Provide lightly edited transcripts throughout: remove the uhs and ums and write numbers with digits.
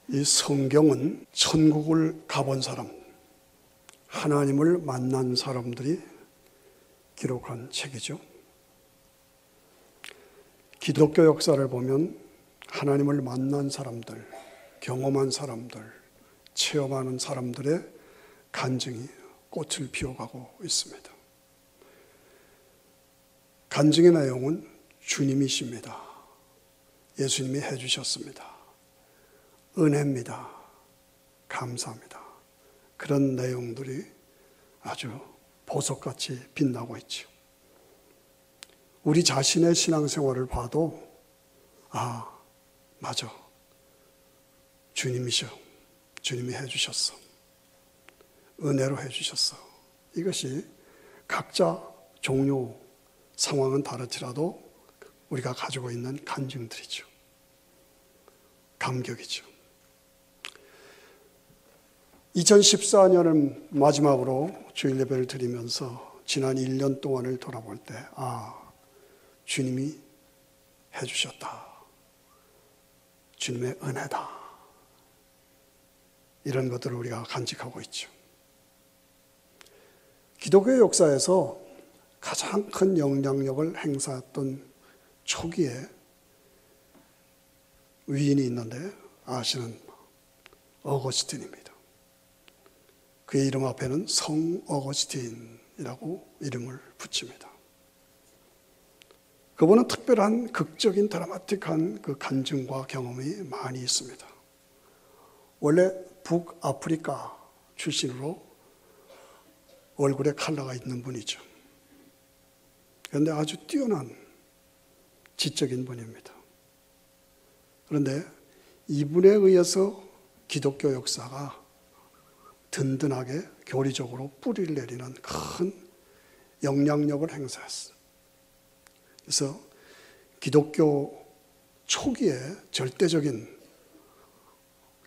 이 성경은 천국을 가본 사람, 하나님을 만난 사람들이 기록한 책이죠. 기독교 역사를 보면 하나님을 만난 사람들, 경험한 사람들, 체험하는 사람들의 간증이 꽃을 피워가고 있습니다. 간증의 내용은 주님이십니다. 예수님이 해주셨습니다. 은혜입니다. 감사합니다. 그런 내용들이 아주 보석같이 빛나고 있죠. 우리 자신의 신앙생활을 봐도 맞아. 주님이셔. 주님이 해주셨어. 은혜로 해주셨어. 이것이 각자 종류, 상황은 다르더라도 우리가 가지고 있는 간증들이죠. 감격이죠. 2014년을 마지막으로 주일 예배를 드리면서 지난 1년 동안을 돌아볼 때 주님이 해주셨다. 주님의 은혜다. 이런 것들을 우리가 간직하고 있죠. 기독교의 역사에서 가장 큰 영향력을 행사했던 초기에 위인이 있는데 아시는 어거스틴입니다. 그의 이름 앞에는 성 어거스틴이라고 이름을 붙입니다. 그분은 특별한 극적인 드라마틱한 그 간증과 경험이 많이 있습니다. 원래 북아프리카 출신으로 얼굴에 컬러가 있는 분이죠. 그런데 아주 뛰어난 지적인 분입니다. 그런데 이분에 의해서 기독교 역사가 든든하게 교리적으로 뿌리를 내리는 큰 영향력을 행사했어요. 그래서 기독교 초기에 절대적인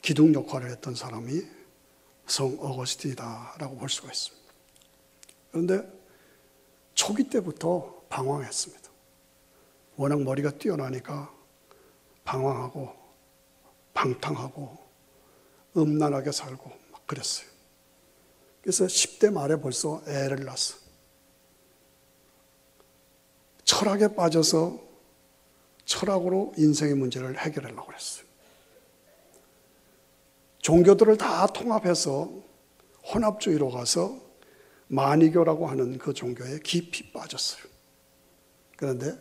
기둥 역할을 했던 사람이 성 어거스틴이다라고 볼 수가 있습니다. 그런데 초기 때부터 방황했습니다. 워낙 머리가 뛰어나니까 방황하고 방탕하고 음란하게 살고 막 그랬어요. 그래서 10대 말에 벌써 애를 낳았어요. 철학에 빠져서 철학으로 인생의 문제를 해결하려고 했어요. 종교들을 다 통합해서 혼합주의로 가서 마니교라고 하는 그 종교에 깊이 빠졌어요. 그런데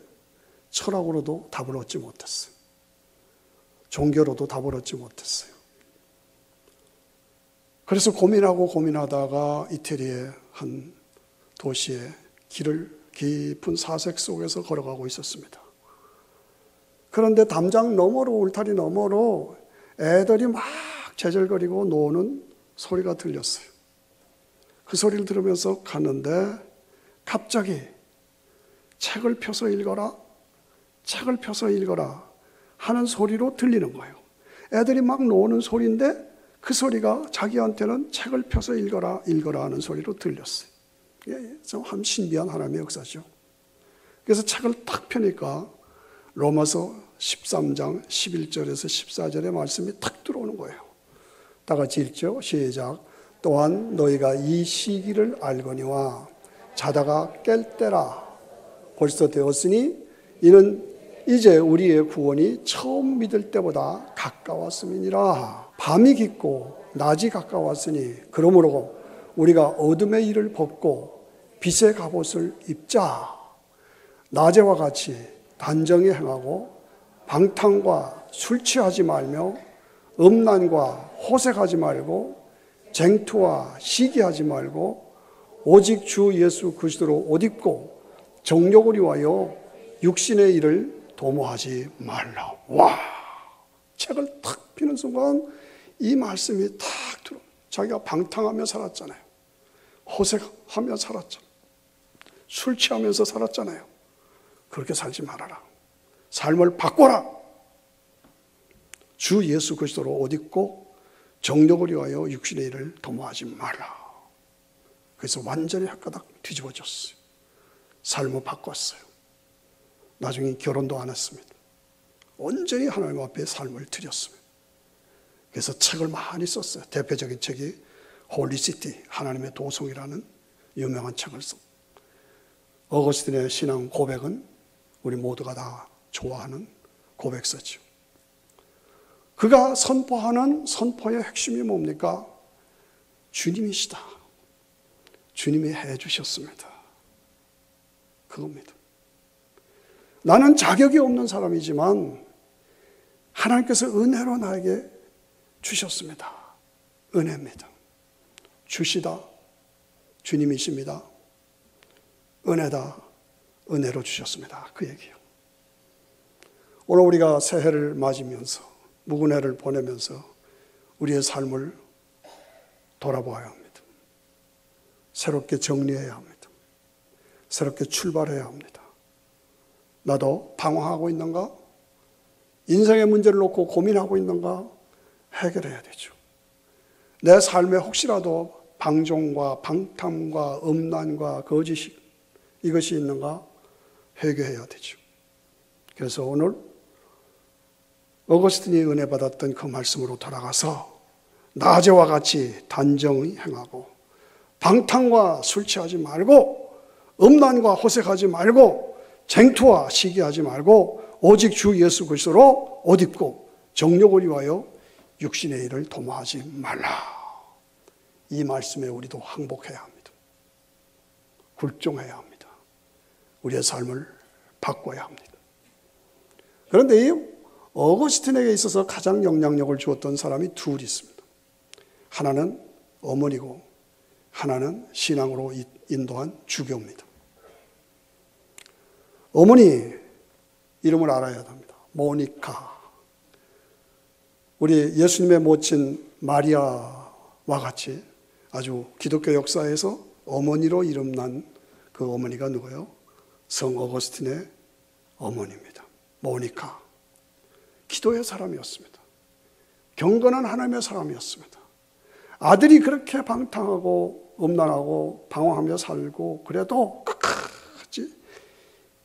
철학으로도 답을 얻지 못했어요. 종교로도 답을 얻지 못했어요. 그래서 고민하다가 이태리의 한 도시에 깊은 사색 속에서 걸어가고 있었습니다. 그런데 담장 너머로, 울타리 너머로 애들이 막 제절거리고 노는 소리가 들렸어요. 그 소리를 들으면서 갔는데 갑자기 책을 펴서 읽어라, 책을 펴서 읽어라 하는 소리로 들리는 거예요. 애들이 막 노는 소리인데 그 소리가 자기한테는 책을 펴서 읽어라 하는 소리로 들렸어요. 참 신비한 하나님의 역사죠. 그래서 책을 딱 펴니까 로마서 13장 11절에서 14절의 말씀이 탁 들어오는 거예요. 다 같이 읽죠. 시작. 또한 너희가 이 시기를 알거니와 자다가 깰 때라 벌써 되었으니 이는 이제 우리의 구원이 처음 믿을 때보다 가까웠음이니라. 밤이 깊고 낮이 가까웠으니 그러므로 우리가 어둠의 일을 벗고 빛의 갑옷을 입자. 낮에와 같이 단정히 행하고 방탕과 술 취하지 말며 음란과 호색하지 말고 쟁투와 시기하지 말고 오직 주 예수 그리스도로 옷 입고 정욕을 위하여 육신의 일을 도모하지 말라. 와! 책을 탁 피는 순간 이 말씀이 탁 들어. 자기가 방탕하며 살았잖아요. 호색하며 살았잖아요. 술 취하면서 살았잖아요. 그렇게 살지 말아라. 삶을 바꿔라. 주 예수 그리스도로 옷 입고 정욕을 위하여 육신의 일을 도모하지 말라. 그래서 완전히 헷가닥 뒤집어졌어요. 삶을 바꿨어요. 나중에 결혼도 안 했습니다. 온전히 하나님 앞에 삶을 드렸습니다. 그래서 책을 많이 썼어요. 대표적인 책이 홀리시티, 하나님의 도성이라는 유명한 책을 썼어요. 어거스틴의 신앙 고백은 우리 모두가 다 좋아하는 고백서죠. 그가 선포하는 선포의 핵심이 뭡니까? 주님이시다. 주님이 해주셨습니다. 그겁니다. 나는 자격이 없는 사람이지만 하나님께서 은혜로 나에게 주셨습니다. 은혜입니다. 주시다. 주님이십니다. 은혜다. 은혜로 주셨습니다. 그 얘기예요. 오늘 우리가 새해를 맞으면서 묵은 해를 보내면서 우리의 삶을 돌아보아야 합니다. 새롭게 정리해야 합니다. 새롭게 출발해야 합니다. 나도 방황하고 있는가? 인생의 문제를 놓고 고민하고 있는가? 해결해야 되죠. 내 삶에 혹시라도 방종과 방탕과 음란과 거짓 이것이 있는가? 회개해야 되죠. 그래서 오늘 어거스틴이 은혜 받았던 그 말씀으로 돌아가서 낮에와 같이 단정히 행하고 방탕과 술 취하지 말고 음란과 호색하지 말고 쟁투와 시기하지 말고 오직 주 예수 그리스도로 옷 입고 정욕을 위하여 육신의 일을 도모하지 말라. 이 말씀에 우리도 항복해야 합니다. 굴종해야 합니다. 우리의 삶을 바꿔야 합니다. 그런데 이 어거스틴에게 있어서 가장 영향력을 주었던 사람이 둘이 있습니다. 하나는 어머니고 하나는 신앙으로 인도한 주교입니다. 어머니 이름을 알아야 합니다. 모니카. 우리 예수님의 모친 마리아와 같이 아주 기독교 역사에서 어머니로 이름난 그 어머니가 누구예요? 성 어거스틴의 어머니입니다. 모니카. 기도의 사람이었습니다. 경건한 하나님의 사람이었습니다. 아들이 그렇게 방탕하고 음란하고 방황하며 살고 그래도 끝까지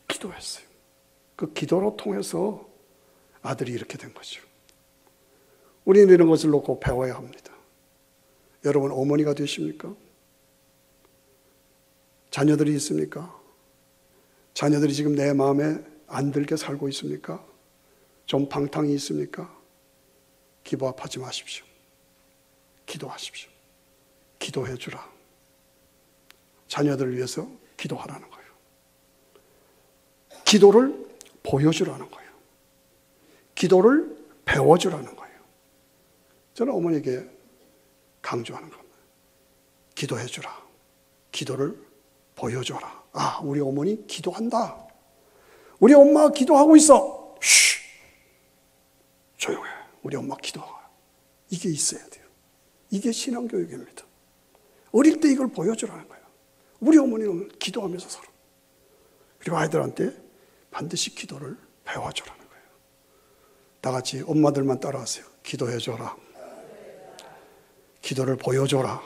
기도했어요. 그 기도로 통해서 아들이 이렇게 된 거죠. 우리는 이런 것을 놓고 배워야 합니다. 여러분 어머니가 되십니까? 자녀들이 있습니까? 자녀들이 지금 내 마음에 안 들게 살고 있습니까? 좀 방탕이 있습니까? 기부합하지 마십시오. 기도하십시오. 기도해 주라. 자녀들을 위해서 기도하라는 거예요. 기도를 보여주라는 거예요. 기도를 배워주라는 거예요. 저는 어머니에게 강조하는 겁니다. 기도해 주라. 기도를 보여줘라. 아, 우리 어머니 기도한다. 우리 엄마 기도하고 있어. 쉬. 조용해. 우리 엄마 기도하고. 이게 있어야 돼요. 이게 신앙교육입니다. 어릴 때 이걸 보여주라는 거예요. 우리 어머니는 기도하면서 살아. 그리고 아이들한테 반드시 기도를 배워주라는 거예요. 다 같이 엄마들만 따라하세요. 기도해줘라. 기도를 보여줘라.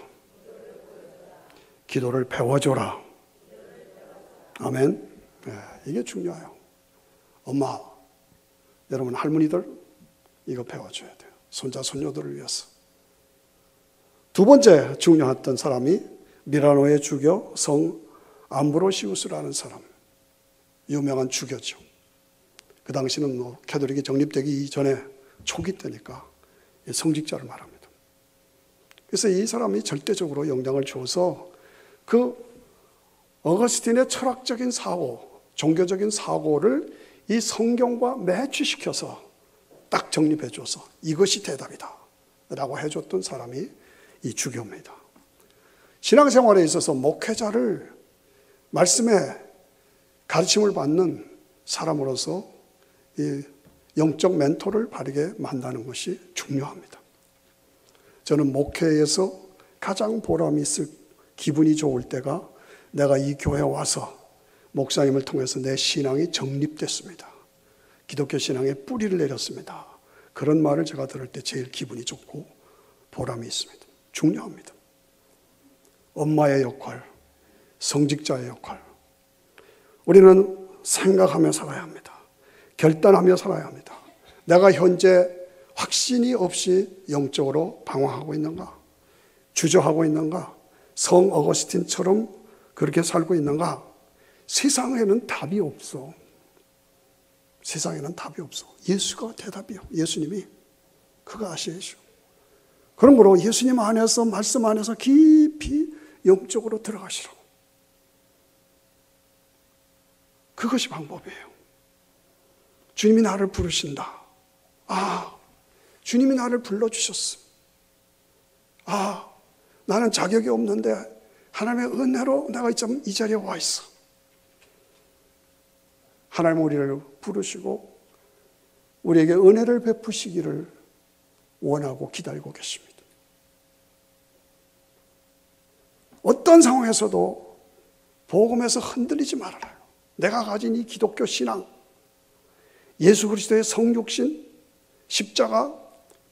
기도를 배워줘라. 아멘. 네, 이게 중요해요. 엄마, 여러분 할머니들 이거 배워줘야 돼요. 손자 손녀들을 위해서. 두 번째 중요했던 사람이 미라노의 주교 성 암브로시우스라는 사람. 유명한 주교죠. 그 당시는 캐톨릭이 정립되기 이전에 초기 때니까 성직자를 말합니다. 그래서 이 사람이 절대적으로 영향을 줘서 그 어거스틴의 철학적인 사고, 종교적인 사고를 이 성경과 매치시켜서 딱 정립해줘서 이것이 대답이다 라고 해줬던 사람이 이 주교입니다. 신앙생활에 있어서 목회자를 말씀에 가르침을 받는 사람으로서 이 영적 멘토를 바르게 만나는 것이 중요합니다. 저는 목회에서 가장 보람이 있을 기분이 좋을 때가 내가 이 교회에 와서 목사님을 통해서 내 신앙이 정립됐습니다. 기독교 신앙에 뿌리를 내렸습니다. 그런 말을 제가 들을 때 제일 기분이 좋고 보람이 있습니다. 중요합니다. 엄마의 역할, 성직자의 역할. 우리는 생각하며 살아야 합니다. 결단하며 살아야 합니다. 내가 현재 확신이 없이 영적으로 방황하고 있는가? 주저하고 있는가? 성 어거스틴처럼 그렇게 살고 있는가? 세상에는 답이 없어. 세상에는 답이 없어. 예수가 대답이요. 예수님이 그거 아셔야죠. 그러므로 예수님 안에서, 말씀 안에서 깊이 영적으로 들어가시라고. 그것이 방법이에요. 주님이 나를 부르신다. 아, 주님이 나를 불러주셨어. 아, 나는 자격이 없는데 하나님의 은혜로 내가 이 자리에 와 있어. 하나님 우리를 부르시고 우리에게 은혜를 베푸시기를 원하고 기다리고 계십니다. 어떤 상황에서도 복음에서 흔들리지 말아요. 내가 가진 이 기독교 신앙, 예수 그리스도의 성육신, 십자가,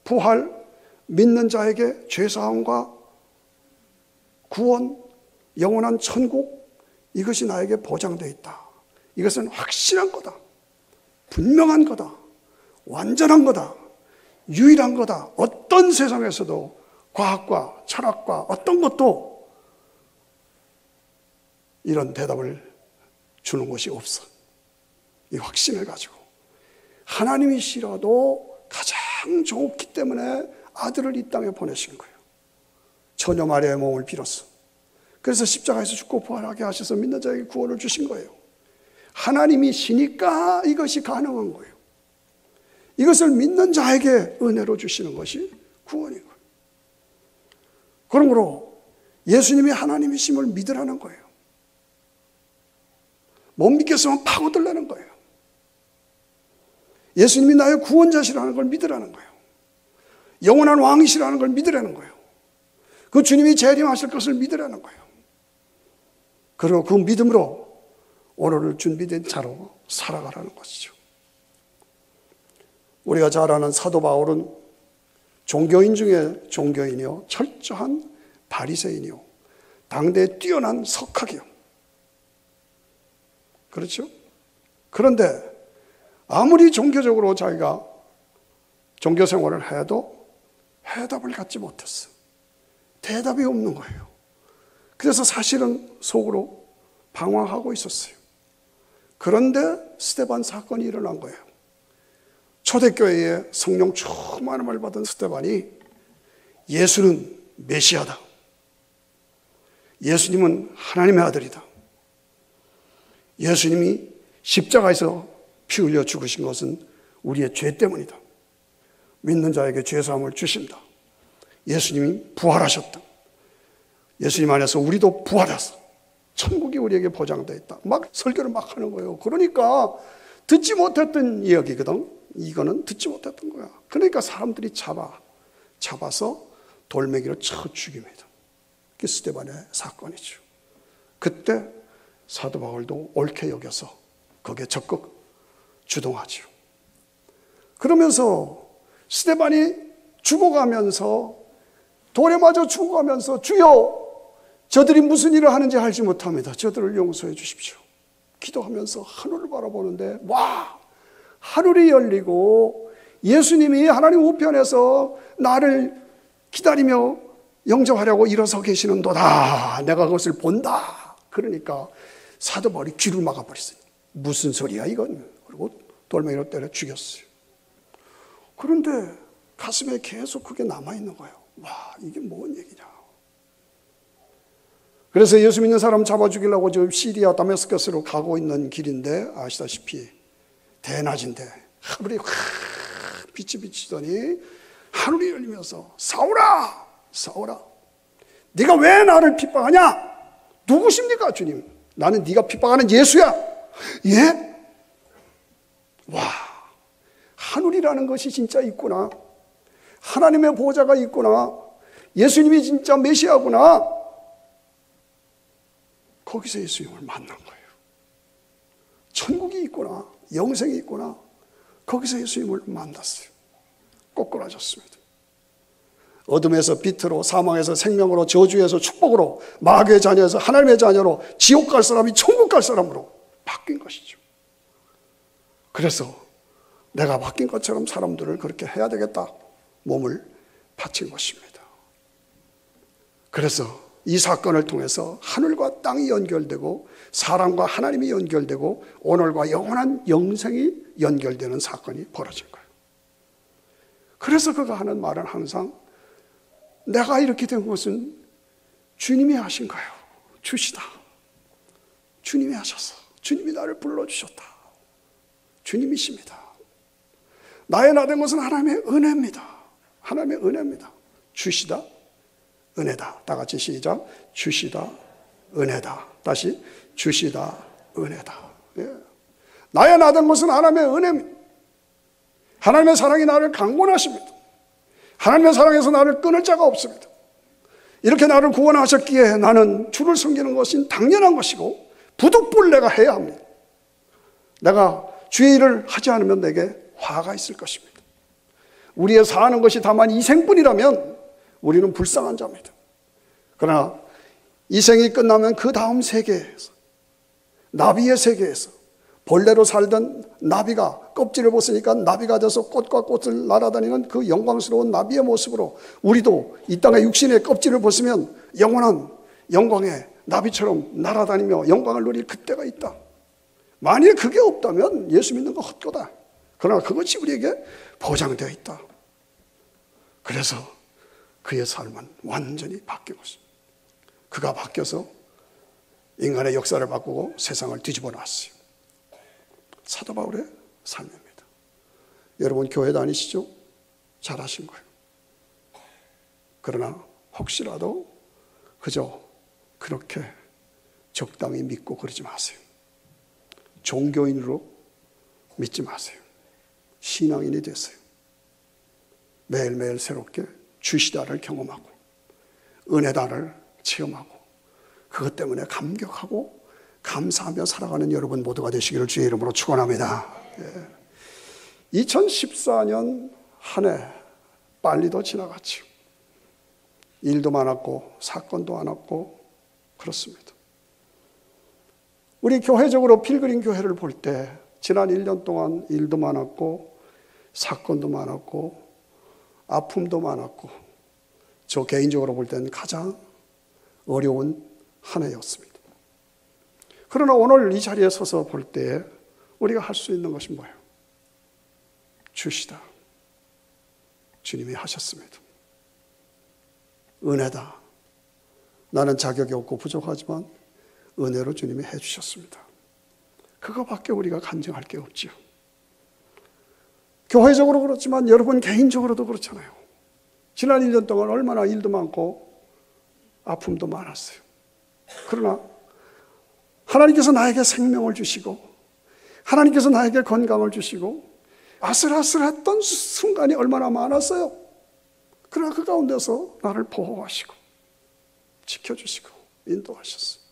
부활, 믿는 자에게 죄사함과 구원, 영원한 천국, 이것이 나에게 보장되어 있다. 이것은 확실한 거다. 분명한 거다. 완전한 거다. 유일한 거다. 어떤 세상에서도 과학과 철학과 어떤 것도 이런 대답을 주는 것이 없어. 이 확신을 가지고 하나님이시라도 가장 좋기 때문에 아들을 이 땅에 보내신 거예요. 처녀 마리아의 몸을 빌었어. 그래서 십자가에서 죽고 부활하게 하셔서 믿는 자에게 구원을 주신 거예요. 하나님이시니까 이것이 가능한 거예요. 이것을 믿는 자에게 은혜로 주시는 것이 구원인 거예요. 그러므로 예수님이 하나님이심을 믿으라는 거예요. 못 믿겠으면 파고들라는 거예요. 예수님이 나의 구원자시라는 걸 믿으라는 거예요. 영원한 왕이시라는 걸 믿으라는 거예요. 그 주님이 재림하실 것을 믿으라는 거예요. 그리고 그 믿음으로 오늘을 준비된 자로 살아가라는 것이죠. 우리가 잘 아는 사도 바울은 종교인 중에 종교인이요, 철저한 바리새인이요, 당대에 뛰어난 석학이요. 그렇죠? 그런데 아무리 종교적으로 자기가 종교 생활을 해도 해답을 갖지 못했어. 대답이 없는 거예요. 그래서 사실은 속으로 방황하고 있었어요. 그런데 스데반 사건이 일어난 거예요. 초대교회에 성령 충만함을 받은 스데반이 예수는 메시아다. 예수님은 하나님의 아들이다. 예수님이 십자가에서 피 흘려 죽으신 것은 우리의 죄 때문이다. 믿는 자에게 죄사함을 주신다. 예수님이 부활하셨다. 예수님 안에서 우리도 부활했어. 천국이 우리에게 보장되어 있다. 막 설교를 막 하는 거예요. 그러니까 듣지 못했던 이야기거든. 이거는 듣지 못했던 거야. 그러니까 사람들이 잡아서 돌멩이로 쳐 죽입니다. 그게 스데반의 사건이죠. 그때 사도 바울도 옳게 여겨서 거기에 적극 주동하죠. 그러면서 스데반이 죽어가면서, 돌에 맞아 죽어가면서, 주여 저들이 무슨 일을 하는지 알지 못합니다. 저들을 용서해 주십시오. 기도하면서 하늘을 바라보는데, 와, 하늘이 열리고 예수님이 하나님 우편에서 나를 기다리며 영접하려고 일어서 계시는도다. 내가 그것을 본다. 그러니까 사도 바울이 귀를 막아버렸어요. 무슨 소리야 이건. 그리고 돌멩이로 때려 죽였어요. 그런데 가슴에 계속 그게 남아있는 거예요. 와, 이게 뭔 얘기냐. 그래서 예수 믿는 사람 잡아 죽이려고 지금 시리아 다메스커스로 가고 있는 길인데, 아시다시피 대낮인데 하늘이 확 빛이 비치더니 하늘이 열리면서 사울아, 사울아, 네가 왜 나를 핍박하냐? 누구십니까 주님? 나는 네가 핍박하는 예수야. 예? 와, 하늘이라는 것이 진짜 있구나. 하나님의 보좌가 있구나. 예수님이 진짜 메시아구나. 거기서 예수님을 만난 거예요. 천국이 있구나. 영생이 있구나. 거기서 예수님을 만났어요. 꼬꾸라졌습니다. 어둠에서 빛으로, 사망에서 생명으로, 저주에서 축복으로, 마귀의 자녀에서 하나님의 자녀로, 지옥 갈 사람이 천국 갈 사람으로 바뀐 것이죠. 그래서 내가 바뀐 것처럼 사람들을 그렇게 해야 되겠다. 몸을 바친 것입니다. 그래서 이 사건을 통해서 하늘과 땅이 연결되고 사람과 하나님이 연결되고 오늘과 영원한 영생이 연결되는 사건이 벌어진 거예요. 그래서 그가 하는 말은 항상 내가 이렇게 된 것은 주님이 하신 거예요. 주시다. 주님이 하셔서 주님이 나를 불러주셨다. 주님이십니다. 나의 나 된 것은 하나님의 은혜입니다. 하나님의 은혜입니다. 주시다. 은혜다. 다 같이 시작. 주시다. 은혜다. 다시 주시다. 은혜다. 예. 나의 나 된 것은 하나님의 은혜입니다. 하나님의 사랑이 나를 강권하십니다. 하나님의 사랑에서 나를 끊을 자가 없습니다. 이렇게 나를 구원하셨기에 나는 주를 섬기는 것이 당연한 것이고 부득불 내가 해야 합니다. 내가 주의 일을 하지 않으면 내게 화가 있을 것입니다. 우리의 사는 것이 다만 이생뿐이라면 우리는 불쌍한 자입니다. 그러나 이생이 끝나면 그 다음 세계에서, 나비의 세계에서 벌레로 살던 나비가 껍질을 벗으니까 나비가 돼서 꽃과 꽃을 날아다니는 그 영광스러운 나비의 모습으로 우리도 이 땅의 육신의 껍질을 벗으면 영원한 영광의 나비처럼 날아다니며 영광을 누릴 그때가 있다. 만일 그게 없다면 예수 믿는 거 헛거다. 그러나 그것이 우리에게 보장되어 있다. 그래서 그의 삶은 완전히 바뀐 것입니다. 그가 바뀌어서 인간의 역사를 바꾸고 세상을 뒤집어 놨어요. 사도 바울의 삶입니다. 여러분 교회 다니시죠? 잘하신 거예요. 그러나 혹시라도 그저 그렇게 적당히 믿고 그러지 마세요. 종교인으로 믿지 마세요. 신앙인이 되세요. 매일매일 새롭게 주시다를 경험하고 은혜다를 체험하고 그것 때문에 감격하고 감사하며 살아가는 여러분 모두가 되시기를 주의 이름으로 축원합니다. 2014년 한 해 빨리도 지나갔죠. 일도 많았고 사건도 많았고 그렇습니다. 우리 교회적으로 필그림 교회를 볼 때 지난 1년 동안 일도 많았고 사건도 많았고 아픔도 많았고 저 개인적으로 볼 때는 가장 어려운 한 해였습니다. 그러나 오늘 이 자리에 서서 볼 때 우리가 할 수 있는 것이 뭐예요? 주시다. 주님이 하셨습니다. 은혜다. 나는 자격이 없고 부족하지만 은혜로 주님이 해주셨습니다. 그거밖에 우리가 간증할 게 없죠. 교회적으로 그렇지만 여러분 개인적으로도 그렇잖아요. 지난 1년 동안 얼마나 일도 많고 아픔도 많았어요. 그러나 하나님께서 나에게 생명을 주시고 하나님께서 나에게 건강을 주시고 아슬아슬했던 순간이 얼마나 많았어요. 그러나 그 가운데서 나를 보호하시고 지켜주시고 인도하셨어요.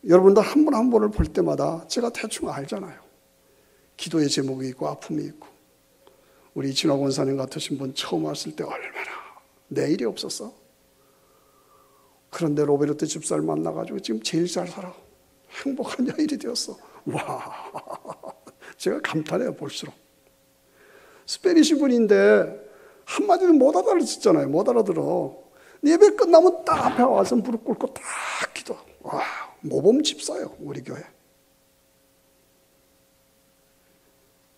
여러분들 한 분 한 분을 볼 때마다 제가 대충 알잖아요. 기도의 제목이 있고 아픔이 있고. 우리 이진화 권사님 같으신 분 처음 왔을 때 얼마나 내 일이 없었어. 그런데 로베르트 집사를 만나가지고 지금 제일 잘 살아. 행복한 여인이 되었어. 와, 제가 감탄해요 볼수록. 스페니시 분인데 한마디도 못 알아듣잖아요. 못 알아들어. 예배 끝나면 딱 앞에 와서 무릎 꿇고 딱 기도하고. 와, 모범 집사예요 우리 교회.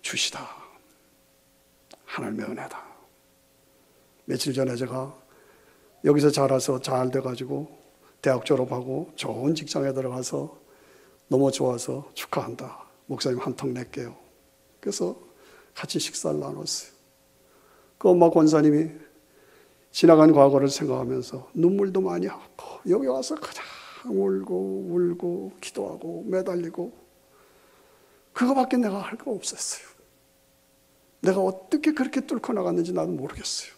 주시다. 하나님의 은혜다. 며칠 전에 제가 여기서 자라서 잘 돼가지고 대학 졸업하고 좋은 직장에 들어가서 너무 좋아서 축하한다. 목사님 한 턱 낼게요. 그래서 같이 식사를 나눴어요. 그 엄마 권사님이 지나간 과거를 생각하면서 눈물도 많이 하고 여기 와서 가장 울고 기도하고 매달리고 그거밖에 내가 할 거 없었어요. 내가 어떻게 그렇게 뚫고 나갔는지 나도 모르겠어요.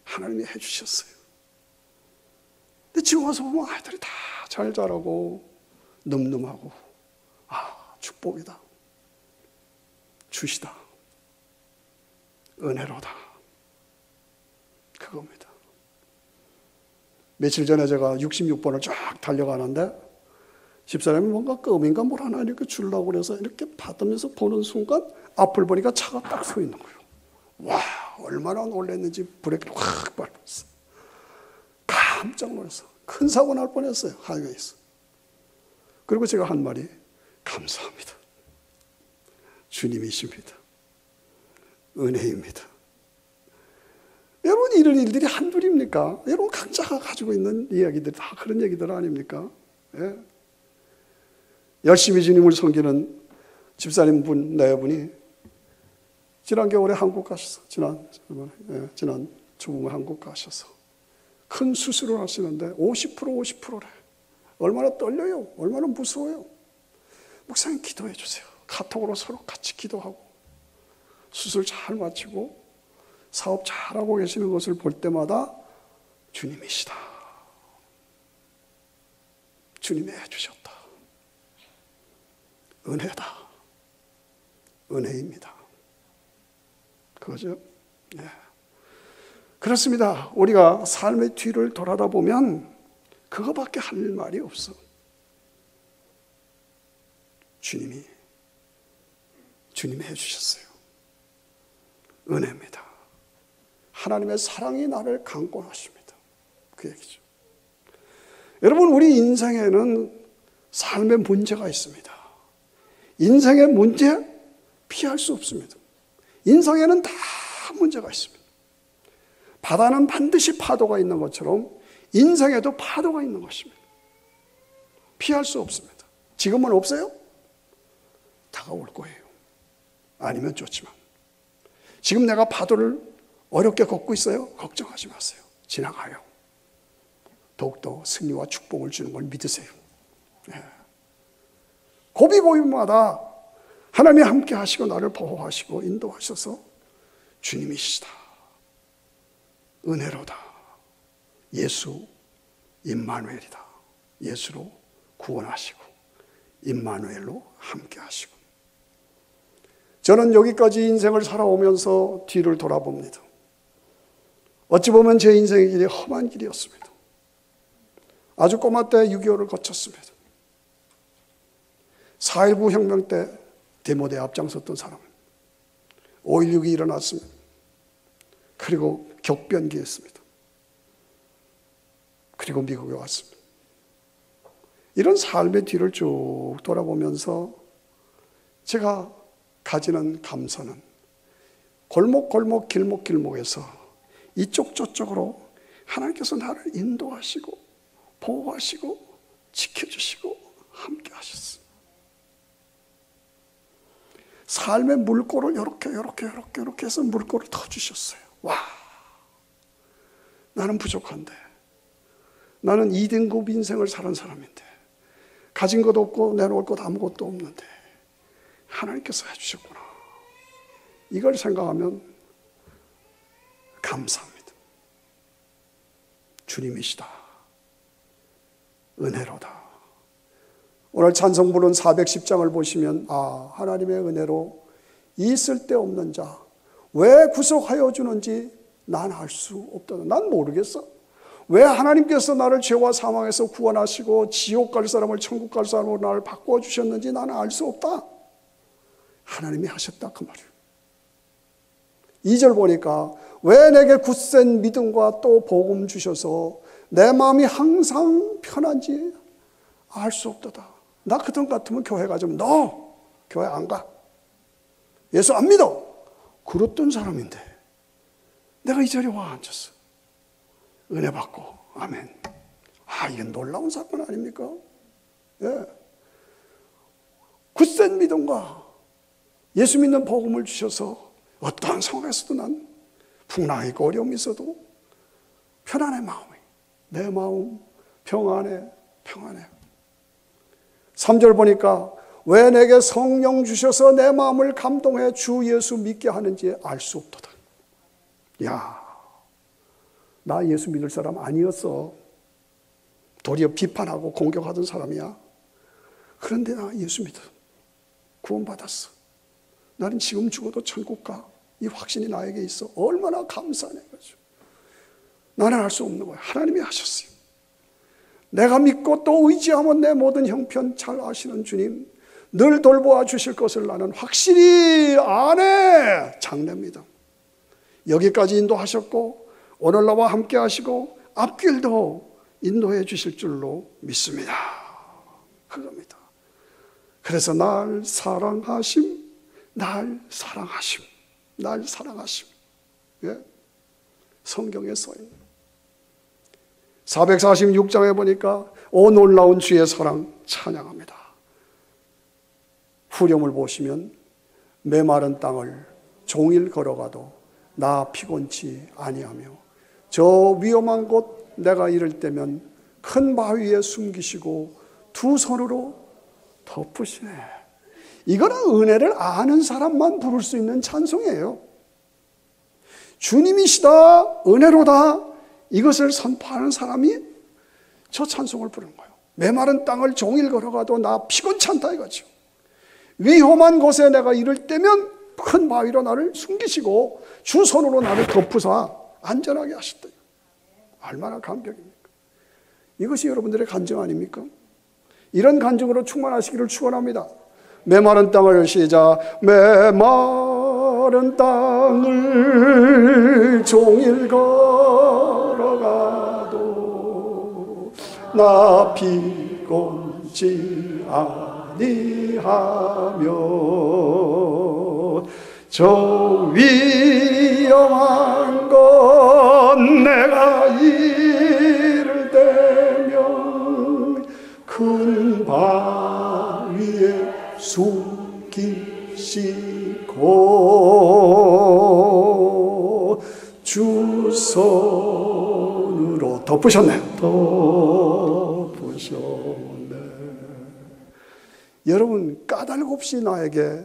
하나님이 해주셨어요. 근데 지금 와서 보면 아이들이 다 잘 자라고 늠름하고 축복이다. 주시다. 은혜로다. 그겁니다. 며칠 전에 제가 66번을 쫙 달려가는데 집사람이 뭔가 껌인가 뭘 하나 이렇게 주려고 그래서 이렇게 받으면서 보는 순간 앞을 보니까 차가 딱 서 있는 거예요. 와, 얼마나 놀랐는지 브레이크를 확 밟았어. 깜짝 놀랐어. 큰 사고 날 뻔했어요, 하이웨이에서. 그리고 제가 한 말이, 감사합니다. 주님이십니다. 은혜입니다. 여러분, 이런 일들이 한둘입니까? 여러분, 각자가 가지고 있는 이야기들 다 그런 얘기들 아닙니까? 예. 열심히 주님을 섬기는 집사님 네 분이 지난 겨울에 한국 가셔서, 지난 주봄에 한국 가셔서 큰 수술을 하시는데 50%래. 얼마나 떨려요? 얼마나 무서워요? 목사님 기도해 주세요. 카톡으로 서로 같이 기도하고 수술 잘 마치고 사업 잘하고 계시는 것을 볼 때마다 주님이시다. 주님이 해주셨다. 은혜다. 은혜입니다. 그거죠? 네. 그렇습니다. 우리가 삶의 뒤를 돌아다 보면 그거밖에 할 말이 없어. 주님이 해주셨어요. 은혜입니다. 하나님의 사랑이 나를 강권하십니다. 그 얘기죠. 여러분, 우리 인생에는 삶의 문제가 있습니다. 인생의 문제 피할 수 없습니다. 인생에는 다 문제가 있습니다. 바다는 반드시 파도가 있는 것처럼 인생에도 파도가 있는 것입니다. 피할 수 없습니다. 지금은 없어요? 다가올 거예요. 아니면 좋지만. 지금 내가 파도를 어렵게 걷고 있어요? 걱정하지 마세요. 지나가요. 더욱더 승리와 축복을 주는 걸 믿으세요. 네. 고비고비마다 하나님이 함께 하시고 나를 보호하시고 인도하셔서 주님이시다. 은혜로다. 예수 임마누엘이다. 예수로 구원하시고 임마누엘로 함께 하시고. 저는 여기까지 인생을 살아오면서 뒤를 돌아봅니다. 어찌 보면 제 인생의 길이 험한 길이었습니다. 아주 꼬마 때 6.25를 거쳤습니다. 4.19 혁명 때 데모대에 앞장섰던 사람. 5.16이 일어났습니다. 그리고 격변기했습니다. 그리고 미국에 왔습니다. 이런 삶의 뒤를 쭉 돌아보면서 제가 가지는 감사는 골목골목 길목길목에서 이쪽 저쪽으로 하나님께서 나를 인도하시고 보호하시고 지켜주시고 함께 하셨습니다. 삶의 물꼬를 이렇게 해서 물꼬를 터주셨어요. 와, 나는 부족한데, 나는 2등급 인생을 사는 사람인데, 가진 것도 없고 내놓을 것 아무것도 없는데 하나님께서 해주셨구나. 이걸 생각하면 감사합니다. 주님이시다. 은혜로다. 오늘 찬송 부른 410장을 보시면, 아, 하나님의 은혜로 이 쓸데없는 자 왜 구속하여 주는지 난 알 수 없다. 난 모르겠어. 왜 하나님께서 나를 죄와 사망에서 구원하시고 지옥 갈 사람을 천국 갈 사람으로 나를 바꾸어 주셨는지 나는 알 수 없다. 하나님이 하셨다, 그 말이에요. 2절 보니까 왜 내게 굳센 믿음과 또 복음 주셔서 내 마음이 항상 편한지 알 수 없도다. 나 그전 같으면 교회 가자면 너 교회 안 가. 예수 안 믿어. 그랬던 사람인데 내가 이 자리에 와 앉았어. 은혜 받고, 아멘. 아, 이건 놀라운 사건 아닙니까? 예. 굳센 믿음과 예수 믿는 복음을 주셔서 어떠한 상황에서도 난 풍랑이 있고 어려움이 있어도 편안해, 마음이. 내 마음 평안해. 3절 보니까 왜 내게 성령 주셔서 내 마음을 감동해 주 예수 믿게 하는지 알 수 없도다. 야, 나 예수 믿을 사람 아니었어. 도리어 비판하고 공격하던 사람이야. 그런데 나 예수 믿어. 구원받았어. 나는 지금 죽어도 천국 가. 이 확신이 나에게 있어. 얼마나 감사하네. 나는 알 수 없는 거야. 하나님이 하셨어요. 내가 믿고 또 의지하면 내 모든 형편 잘 아시는 주님, 늘 돌보아 주실 것을 나는 확실히 아네. 장래입니다. 여기까지 인도하셨고 오늘 나와 함께 하시고 앞길도 인도해 주실 줄로 믿습니다. 그겁니다. 그래서 날 사랑하심, 날 사랑하심, 날 사랑하심. 예? 성경에 써있는 446장에 보니까 오 놀라운 주의 사랑 찬양합니다. 후렴을 보시면 메마른 땅을 종일 걸어가도 나 피곤치 아니하며 저 위험한 곳 내가 이를 때면 큰 바위에 숨기시고 두 손으로 덮으시네. 이거는 은혜를 아는 사람만 부를 수 있는 찬송이에요. 주님이시다, 은혜로다, 이것을 선포하는 사람이 저 찬송을 부르는 거예요. 메마른 땅을 종일 걸어가도 나 피곤치 않다 이거죠. 위험한 곳에 내가 이를 때면 큰 바위로 나를 숨기시고 주 손으로 나를 덮으사 안전하게 하셨다. 얼마나 감격입니까? 이것이 여러분들의 간증 아닙니까? 이런 간증으로 충만하시기를 축원합니다. 메마른 땅을 시작. 메마른 땅을 종일 걸어가도 나 피곤치 아니하며 저 위험한 것 내가 이를 때면 큰 바위에 숨기시고 주 손으로 덮으셨네. 덮으셨네. 여러분 까닭 없이 나에게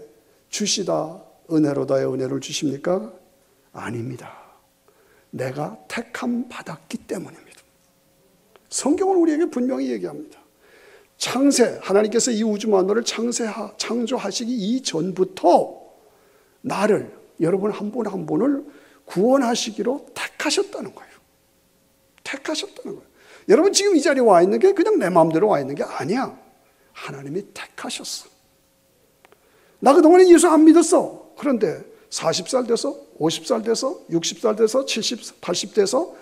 주시다 은혜로다의 은혜를 주십니까? 아닙니다. 내가 택함 받았기 때문입니다. 성경은 우리에게 분명히 얘기합니다. 창세, 하나님께서 이 우주 만물을 창조하시기 이전부터 나를, 여러분 한 분 한 분을 구원하시기로 택하셨다는 거예요. 택하셨다는 거예요. 여러분 지금 이 자리에 와 있는 게 그냥 내 마음대로 와 있는 게 아니야. 하나님이 택하셨어. 나 그동안에 예수 안 믿었어. 그런데 40살 돼서 50살 돼서 60살 돼서 70, 80 돼서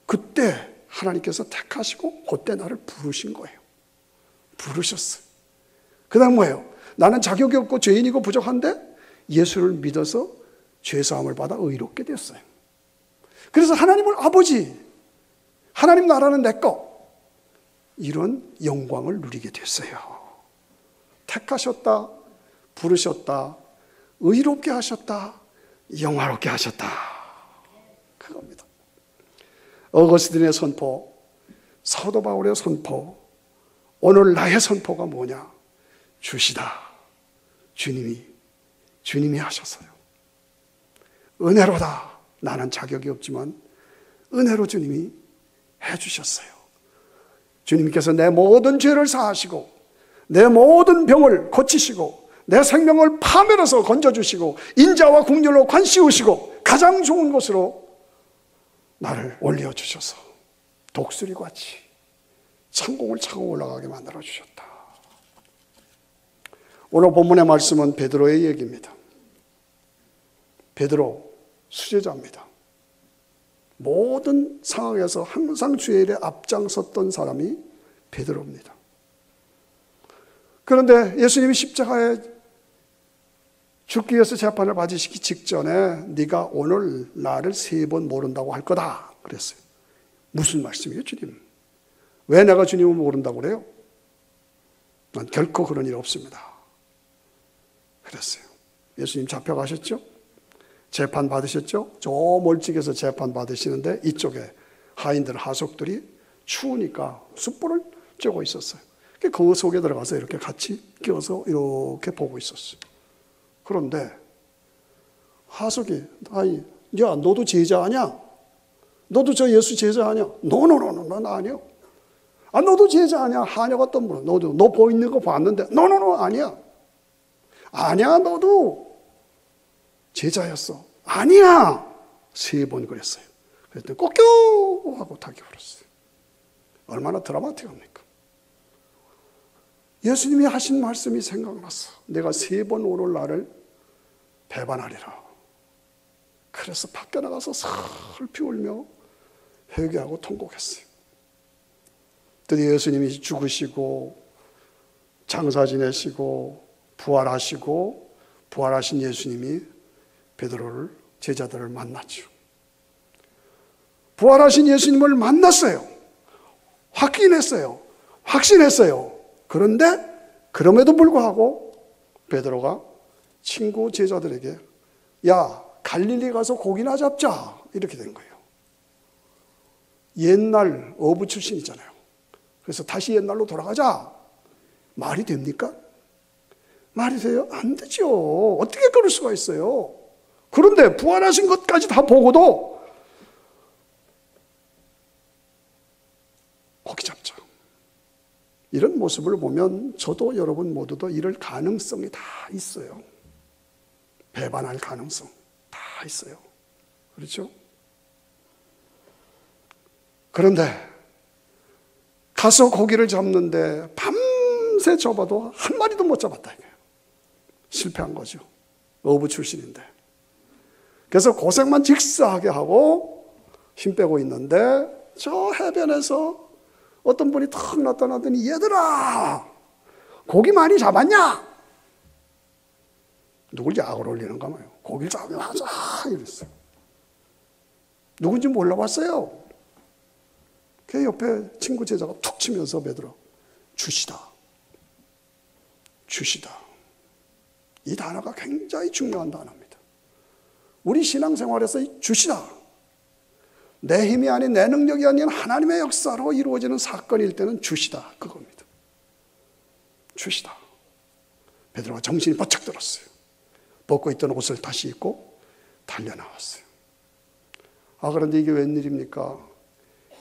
그때 하나님께서 택하시고 그때 나를 부르신 거예요. 부르셨어요. 그 다음 뭐예요? 나는 자격이 없고 죄인이고 부족한데 예수를 믿어서 죄사함을 받아 의롭게 됐어요. 그래서 하나님을 아버지, 하나님 나라는 내 거, 이런 영광을 누리게 됐어요. 택하셨다, 부르셨다, 의롭게 하셨다, 영화롭게 하셨다. 그겁니다. 어거스틴의 선포, 사도 바울의 선포, 오늘 나의 선포가 뭐냐? 주시다. 주님이 하셨어요. 은혜로다. 나는 자격이 없지만 은혜로 주님이 해주셨어요. 주님께서 내 모든 죄를 사하시고 내 모든 병을 고치시고 내 생명을 파멸해서 건져주시고 인자와 국률로 관씌우시고 가장 좋은 곳으로 나를 올려주셔서 독수리같이 창공을 차고 올라가게 만들어주셨다. 오늘 본문의 말씀은 베드로의 얘기입니다. 베드로 수제자입니다. 모든 상황에서 항상 주의 일에 앞장섰던 사람이 베드로입니다. 그런데 예수님이 십자가에 죽기 위해서 재판을 받으시기 직전에 네가 오늘 나를 3번 모른다고 할 거다 그랬어요. 무슨 말씀이에요, 주님? 왜 내가 주님을 모른다고 그래요? 난 결코 그런 일 없습니다. 그랬어요. 예수님 잡혀가셨죠? 재판 받으셨죠? 저 멀찍이에서 재판 받으시는데 이쪽에 하인들, 하속들이 추우니까 숯불을 쬐고 있었어요. 그 속에 들어가서 이렇게 같이 끼어서 이렇게 보고 있었어요. 그런데 하속이, 아니, 야, 너도 제자 아니야? 너도 저 예수 제자 아니야? 노노노노, 난 아니야. 아, 너도 제자 아니야? 하녀가 또 물어. 너 보이는 거 봤는데, 노노노, 아니야. 아니야, 너도 제자였어. 아니야. 3번 그랬어요. 그랬더니 꼬껴 하고 닭이 울었어요. 얼마나 드라마틱합니까? 예수님이 하신 말씀이 생각났어. 내가 3번 오를 나를 배반하리라. 그래서 밖에 나가서 슬피 울며 회개하고 통곡했어요. 드디어 예수님이 죽으시고 장사 지내시고 부활하시고 부활하신 예수님이 베드로를 제자들을 만났죠. 부활하신 예수님을 만났어요. 확인했어요. 확신했어요. 그런데 그럼에도 불구하고 베드로가 친구 제자들에게 야, 갈릴리 가서 고기나 잡자 이렇게 된 거예요. 옛날 어부 출신이잖아요. 그래서 다시 옛날로 돌아가자. 말이 됩니까? 말이 돼요? 안 되죠. 어떻게 그럴 수가 있어요? 그런데 부활하신 것까지 다 보고도 고기 잡자. 이런 모습을 보면 저도 여러분 모두도 이럴 가능성이 다 있어요. 배반할 가능성 다 있어요. 그렇죠? 그런데 가서 고기를 잡는데 밤새 잡아도 한 마리도 못 잡았다 이거예요. 실패한 거죠. 어부 출신인데. 그래서 고생만 직사하게 하고 힘 빼고 있는데 저 해변에서 어떤 분이 탁 나타나더니 얘들아 고기 많이 잡았냐? 누굴 약을 올리는가 봐요. 고기를 잡으면 하자 이랬어요. 누군지 몰라봤어요. 그 옆에 친구 제자가 툭 치면서 베드로 주시다. 주시다. 이 단어가 굉장히 중요한 단어입니다. 우리 신앙생활에서 이 주시다. 내 힘이 아닌 내 능력이 아닌 하나님의 역사로 이루어지는 사건일 때는 주시다. 그겁니다. 주시다. 베드로가 정신이 번쩍 들었어요. 벗고 있던 옷을 다시 입고 달려나왔어요. 그런데 이게 웬일입니까?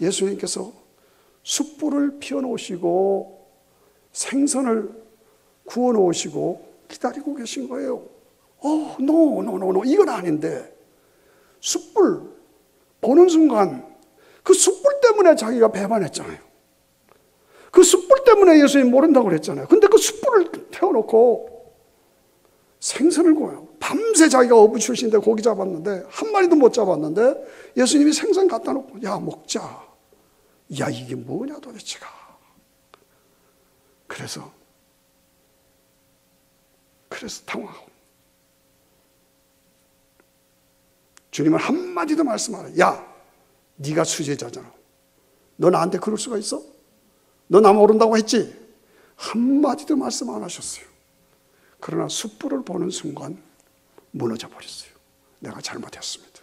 예수님께서 숯불을 피워놓으시고 생선을 구워놓으시고 기다리고 계신 거예요. 노. 이건 아닌데 숯불 보는 순간 그 숯불 때문에 자기가 배반했잖아요. 그 숯불 때문에 예수님 모른다고 그랬잖아요. 근데 그 숯불을 태워놓고 생선을 구워요. 밤새 자기가 어부 출신인데 고기 잡았는데 한 마리도 못 잡았는데 예수님이 생선 갖다 놓고 야 먹자. 야 이게 뭐냐 도대체가. 그래서 당황하고 주님은 한마디도 말씀 안 해요. 야 네가 수제자잖아. 너 나한테 그럴 수가 있어? 너 나 모른다고 했지? 한마디도 말씀 안 하셨어요. 그러나 숯불을 보는 순간 무너져 버렸어요. 내가 잘못했습니다.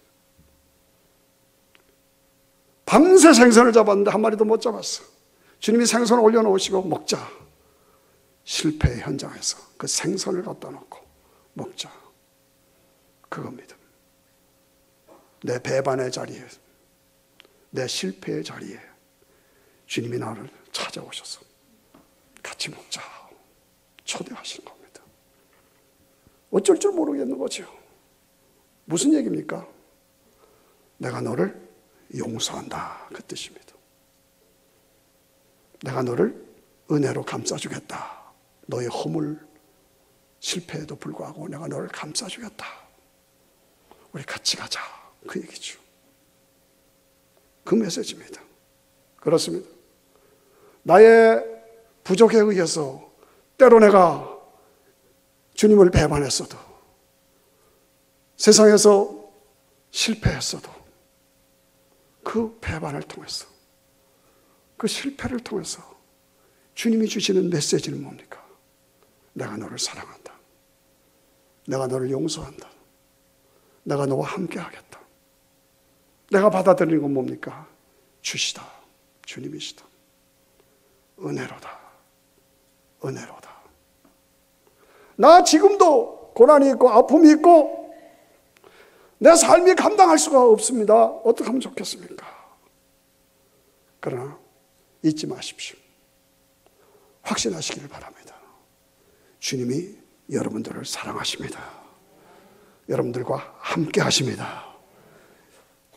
밤새 생선을 잡았는데 한 마리도 못 잡았어. 주님이 생선을 올려놓으시고 먹자. 실패의 현장에서 그 생선을 갖다 놓고 먹자. 그겁니다. 내 배반의 자리에, 내 실패의 자리에 주님이 나를 찾아오셔서 같이 먹자. 초대하신 겁니다. 어쩔 줄 모르겠는 거죠. 무슨 얘기입니까? 내가 너를 용서한다. 그 뜻입니다. 내가 너를 은혜로 감싸주겠다. 너의 허물, 실패에도 불구하고 내가 너를 감싸주겠다. 우리 같이 가자. 그 얘기죠. 그 메시지입니다. 그렇습니다. 나의 부족에 의해서 때로 내가 주님을 배반했어도 세상에서 실패했어도 그 배반을 통해서 그 실패를 통해서 주님이 주시는 메시지는 뭡니까? 내가 너를 사랑한다. 내가 너를 용서한다. 내가 너와 함께 하겠다. 내가 받아들이는 건 뭡니까? 주시다. 주님이시다. 은혜로다. 은혜로다. 나 지금도 고난이 있고 아픔이 있고 내 삶이 감당할 수가 없습니다. 어떻게 하면 좋겠습니까? 그러나 잊지 마십시오. 확신하시기를 바랍니다. 주님이 여러분들을 사랑하십니다. 여러분들과 함께 하십니다.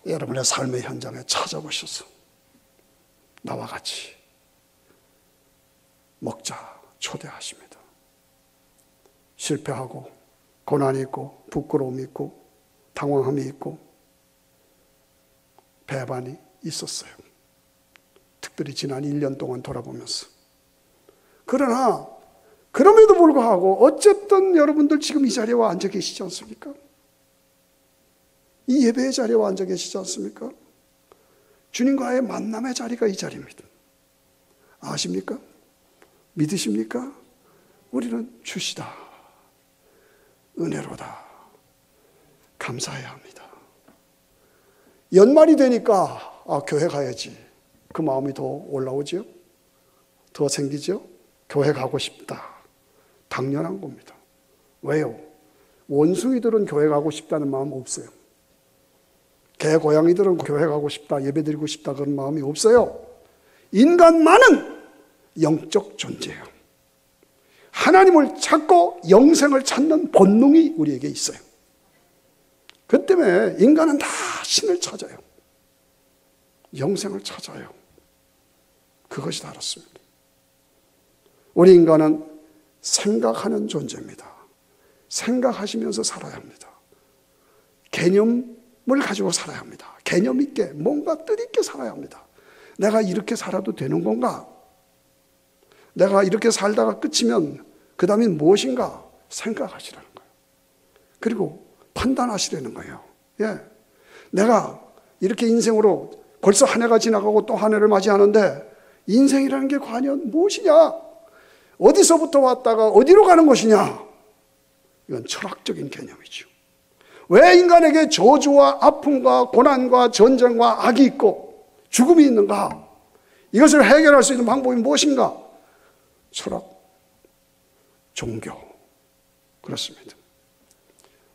여러분의 삶의 현장에 찾아오셔서 나와 같이 먹자 초대하십니다. 실패하고 고난이 있고 부끄러움이 있고 당황함이 있고 배반이 있었어요. 특별히 지난 1년 동안 돌아보면서. 그러나 그럼에도 불구하고 어쨌든 여러분들 지금 이 자리에 와 앉아 계시지 않습니까? 이 예배의 자리에 와 앉아 계시지 않습니까? 주님과의 만남의 자리가 이 자리입니다. 아십니까? 믿으십니까? 우리는 주시다, 은혜로다, 감사해야 합니다. 연말이 되니까 교회 가야지, 그 마음이 더 올라오죠? 더 생기죠? 교회 가고 싶다, 당연한 겁니다. 왜요? 원숭이들은 교회 가고 싶다는 마음 없어요. 개, 고양이들은 교회 가고 싶다, 예배드리고 싶다 그런 마음이 없어요. 인간만은 영적 존재예요. 하나님을 찾고 영생을 찾는 본능이 우리에게 있어요. 그 때문에 인간은 다 신을 찾아요. 영생을 찾아요. 그것이 다릅니다. 우리 인간은 생각하는 존재입니다. 생각하시면서 살아야 합니다. 개념을 가지고 살아야 합니다. 개념 있게, 뭔가 뜻있게 살아야 합니다. 내가 이렇게 살아도 되는 건가? 내가 이렇게 살다가 끝이면 그 다음에 무엇인가? 생각하시라는 거예요. 그리고 판단하시라는 거예요. 예. 내가 이렇게 인생으로 벌써 한 해가 지나가고 또 한 해를 맞이하는데 인생이라는 게 과연 무엇이냐? 어디서부터 왔다가 어디로 가는 것이냐? 이건 철학적인 개념이죠. 왜 인간에게 저주와 아픔과 고난과 전쟁과 악이 있고 죽음이 있는가? 이것을 해결할 수 있는 방법이 무엇인가? 철학, 종교. 그렇습니다.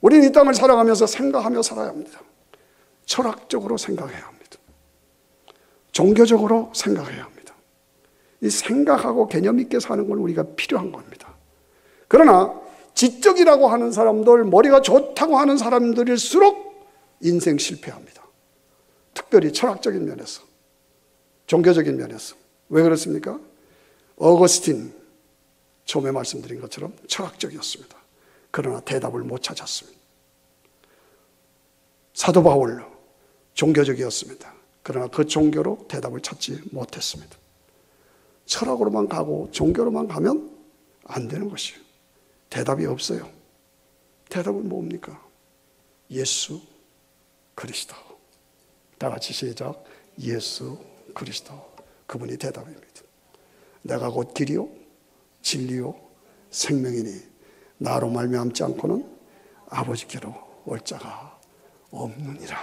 우리는 이 땅을 살아가면서 생각하며 살아야 합니다. 철학적으로 생각해야 합니다. 종교적으로 생각해야 합니다. 이 생각하고 개념 있게 사는 건 우리가 필요한 겁니다. 그러나 지적이라고 하는 사람들, 머리가 좋다고 하는 사람들일수록 인생 실패합니다. 특별히 철학적인 면에서, 종교적인 면에서. 왜 그렇습니까? 어거스틴, 처음에 말씀드린 것처럼 철학적이었습니다. 그러나 대답을 못 찾았습니다. 사도 바울, 종교적이었습니다. 그러나 그 종교로 대답을 찾지 못했습니다. 철학으로만 가고 종교로만 가면 안 되는 것이에요. 대답이 없어요. 대답은 뭡니까? 예수 그리스도. 다 같이 시작. 예수 그리스도. 그분이 대답입니다. 내가 곧 길이요 진리요 생명이니 나로 말미암지 않고는 아버지께로 올 자가 없느니라.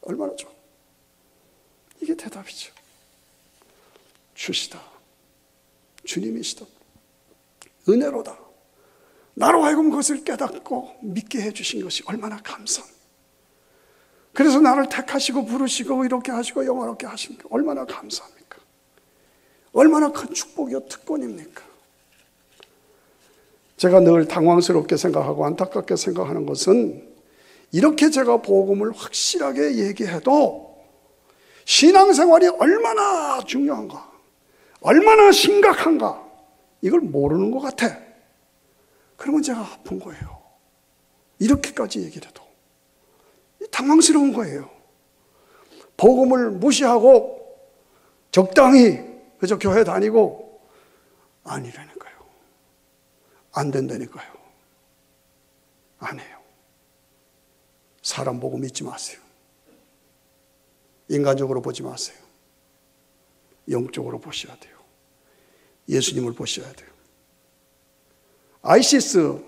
얼마나 좋아. 이게 대답이죠. 주시다, 주님이시다, 은혜로다. 나로 하여금 그것을 깨닫고 믿게 해주신 것이 얼마나 감사합니다. 그래서 나를 택하시고 부르시고 이렇게 하시고 영화롭게 하신 게 얼마나 감사합니까? 얼마나 큰 축복이요 특권입니까? 제가 늘 당황스럽게 생각하고 안타깝게 생각하는 것은 이렇게 제가 복음을 확실하게 얘기해도 신앙생활이 얼마나 중요한가, 얼마나 심각한가 이걸 모르는 것 같아. 그러면 제가 아픈 거예요. 이렇게까지 얘기를 해도 당황스러운 거예요. 복음을 무시하고 적당히 그저 교회 다니고 아니라니까요. 안 된다니까요. 안 해요. 사람 보고 믿지 마세요. 인간적으로 보지 마세요. 영적으로 보셔야 돼요. 예수님을 보셔야 돼요. 아이시스,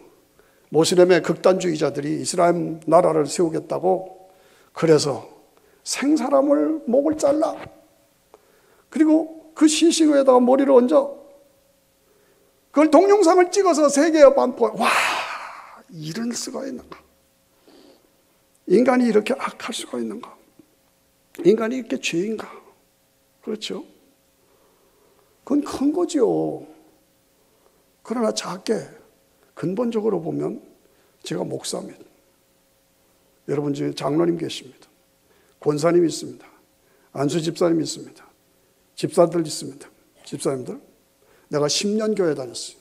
모슬렘의 극단주의자들이 이스라엘 나라를 세우겠다고 그래서 생사람을 목을 잘라 그리고 그 시신 위에다가 머리를 얹어 그걸 동영상을 찍어서 세계에 반포. 와, 이럴 수가 있는가? 인간이 이렇게 악할 수가 있는가? 인간이 이렇게 죄인가? 그렇죠? 그건 큰 거죠. 그러나 작게 근본적으로 보면 제가 목사입니다. 여러분 중에 장로님 계십니다. 권사님 있습니다. 안수 집사님 있습니다. 집사들 있습니다. 집사님들. 내가 10년 교회 다녔어요.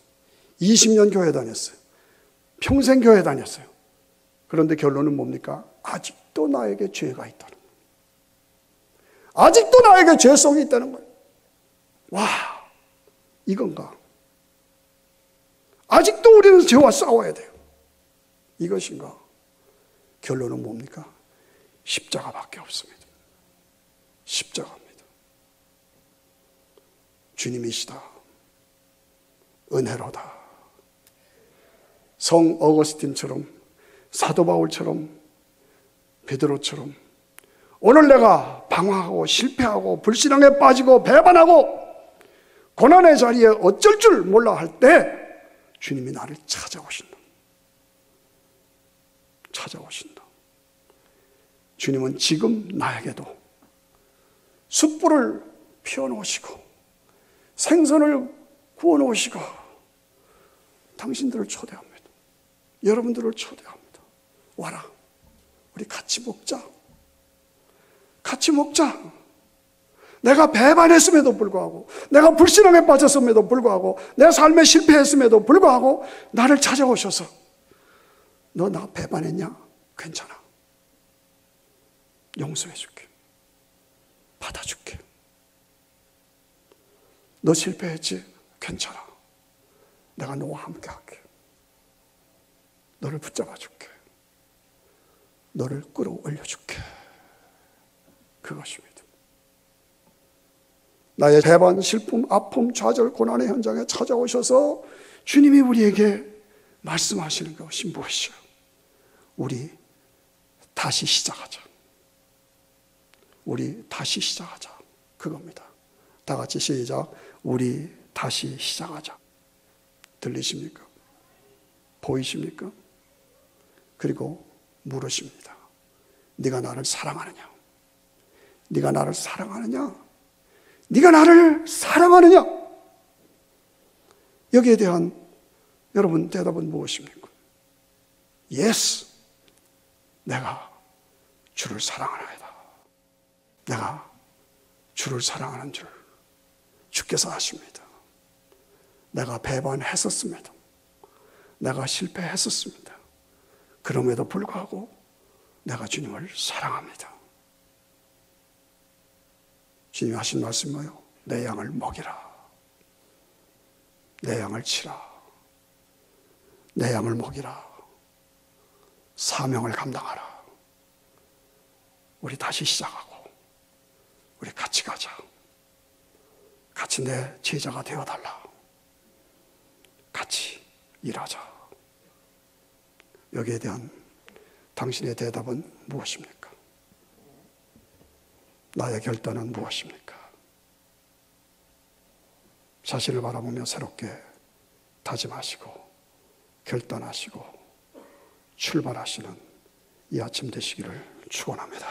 20년 교회 다녔어요. 평생 교회 다녔어요. 그런데 결론은 뭡니까? 아직도 나에게 죄가 있다는 거예요. 아직도 나에게 죄성이 있다는 거예요. 와, 이건가? 아직도 우리는 죄와 싸워야 돼요. 이것인가? 결론은 뭡니까? 십자가밖에 없습니다. 십자가입니다. 주님이시다. 은혜로다. 성 어거스틴처럼, 사도 바울처럼, 베드로처럼 오늘 내가 방황하고 실패하고 불신앙에 빠지고 배반하고 고난의 자리에 어쩔 줄 몰라 할 때 주님이 나를 찾아오신다. 찾아오신다. 주님은 지금 나에게도 숯불을 피워놓으시고 생선을 구워놓으시고 당신들을 초대합니다. 여러분들을 초대합니다. 와라. 우리 같이 먹자. 같이 먹자. 내가 배반했음에도 불구하고, 내가 불신앙에 빠졌음에도 불구하고, 내 삶에 실패했음에도 불구하고 나를 찾아오셔서 너 나 배반했냐? 괜찮아. 용서해 줄게. 받아줄게. 너 실패했지? 괜찮아. 내가 너와 함께 할게. 너를 붙잡아 줄게. 너를 끌어올려 줄게. 그것입니다. 나의 배반, 슬픔, 아픔, 좌절, 고난의 현장에 찾아오셔서 주님이 우리에게 말씀하시는 것이 무엇이요? 우리 다시 시작하자. 우리 다시 시작하자. 그겁니다. 다 같이 시작. 우리 다시 시작하자. 들리십니까? 보이십니까? 그리고 물으십니다. 네가 나를 사랑하느냐? 네가 나를 사랑하느냐? 네가 나를 사랑하느냐? 여기에 대한 여러분 대답은 무엇입니까? Yes, 내가 주를 사랑하나이다. 내가 주를 사랑하는 줄 주께서 아십니다. 내가 배반했었습니다. 내가 실패했었습니다. 그럼에도 불구하고 내가 주님을 사랑합니다. 주님이 하신 말씀이 뭐예요? 내 양을 먹이라. 내 양을 치라. 내 양을 먹이라. 사명을 감당하라. 우리 다시 시작하고 우리 같이 가자. 같이 내 제자가 되어달라. 같이 일하자. 여기에 대한 당신의 대답은 무엇입니까? 나의 결단은 무엇입니까? 자신을 바라보며 새롭게 다짐하시고 결단하시고 출발하시는 이 아침 되시기를 축원합니다.